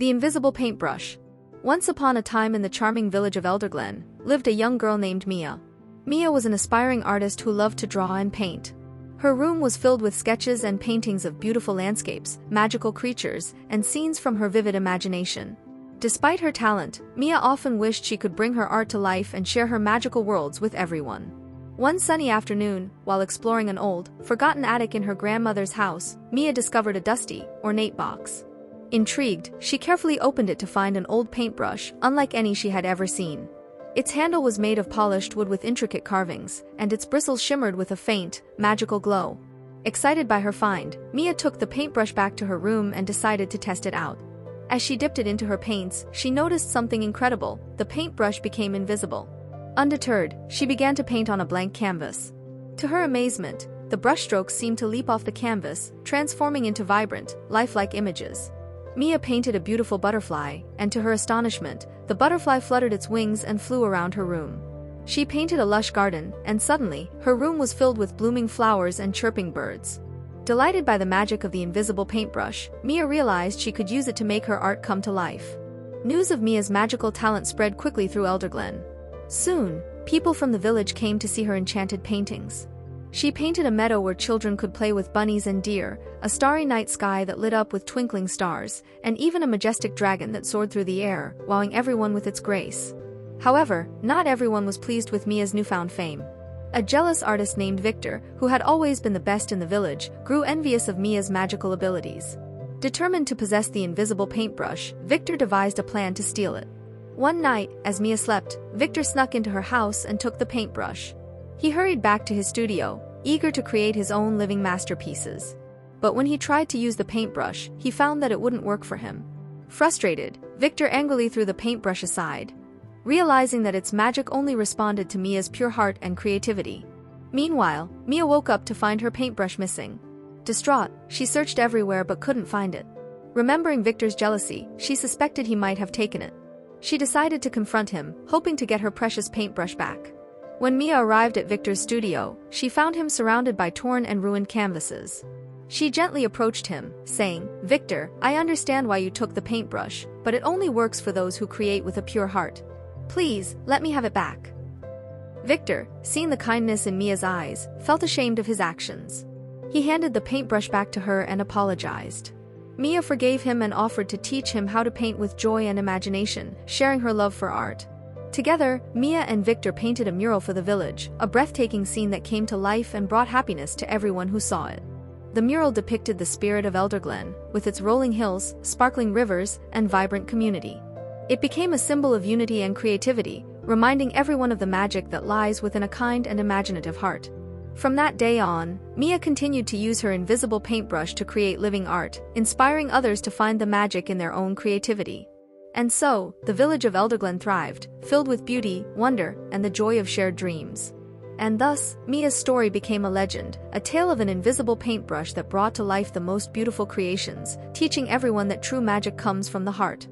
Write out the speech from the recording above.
The Invisible Paintbrush. Once upon a time in the charming village of Elderglen, lived a young girl named Mia. Mia was an aspiring artist who loved to draw and paint. Her room was filled with sketches and paintings of beautiful landscapes, magical creatures, and scenes from her vivid imagination. Despite her talent, Mia often wished she could bring her art to life and share her magical worlds with everyone. One sunny afternoon, while exploring an old, forgotten attic in her grandmother's house, Mia discovered a dusty, ornate box. Intrigued, she carefully opened it to find an old paintbrush, unlike any she had ever seen. Its handle was made of polished wood with intricate carvings, and its bristles shimmered with a faint, magical glow. Excited by her find, Mia took the paintbrush back to her room and decided to test it out. As she dipped it into her paints, she noticed something incredible: the paintbrush became invisible. Undeterred, she began to paint on a blank canvas. To her amazement, the brushstrokes seemed to leap off the canvas, transforming into vibrant, lifelike images. Mia painted a beautiful butterfly, and to her astonishment, the butterfly fluttered its wings and flew around her room. She painted a lush garden, and suddenly, her room was filled with blooming flowers and chirping birds. Delighted by the magic of the invisible paintbrush, Mia realized she could use it to make her art come to life. News of Mia's magical talent spread quickly through Elderglen. Soon, people from the village came to see her enchanted paintings. She painted a meadow where children could play with bunnies and deer, a starry night sky that lit up with twinkling stars, and even a majestic dragon that soared through the air, wowing everyone with its grace. However, not everyone was pleased with Mia's newfound fame. A jealous artist named Victor, who had always been the best in the village, grew envious of Mia's magical abilities. Determined to possess the invisible paintbrush, Victor devised a plan to steal it. One night, as Mia slept, Victor snuck into her house and took the paintbrush. He hurried back to his studio, eager to create his own living masterpieces. But when he tried to use the paintbrush, he found that it wouldn't work for him. Frustrated, Victor angrily threw the paintbrush aside, realizing that its magic only responded to Mia's pure heart and creativity. Meanwhile, Mia woke up to find her paintbrush missing. Distraught, she searched everywhere but couldn't find it. Remembering Victor's jealousy, she suspected he might have taken it. She decided to confront him, hoping to get her precious paintbrush back. When Mia arrived at Victor's studio, she found him surrounded by torn and ruined canvases. She gently approached him, saying, "Victor, I understand why you took the paintbrush, but it only works for those who create with a pure heart. Please, let me have it back." Victor, seeing the kindness in Mia's eyes, felt ashamed of his actions. He handed the paintbrush back to her and apologized. Mia forgave him and offered to teach him how to paint with joy and imagination, sharing her love for art. Together, Mia and Victor painted a mural for the village, a breathtaking scene that came to life and brought happiness to everyone who saw it. The mural depicted the spirit of Elderglen, with its rolling hills, sparkling rivers, and vibrant community. It became a symbol of unity and creativity, reminding everyone of the magic that lies within a kind and imaginative heart. From that day on, Mia continued to use her invisible paintbrush to create living art, inspiring others to find the magic in their own creativity. And so, the village of Elderglen thrived, filled with beauty, wonder, and the joy of shared dreams. And thus, Mia's story became a legend, a tale of an invisible paintbrush that brought to life the most beautiful creations, teaching everyone that true magic comes from the heart.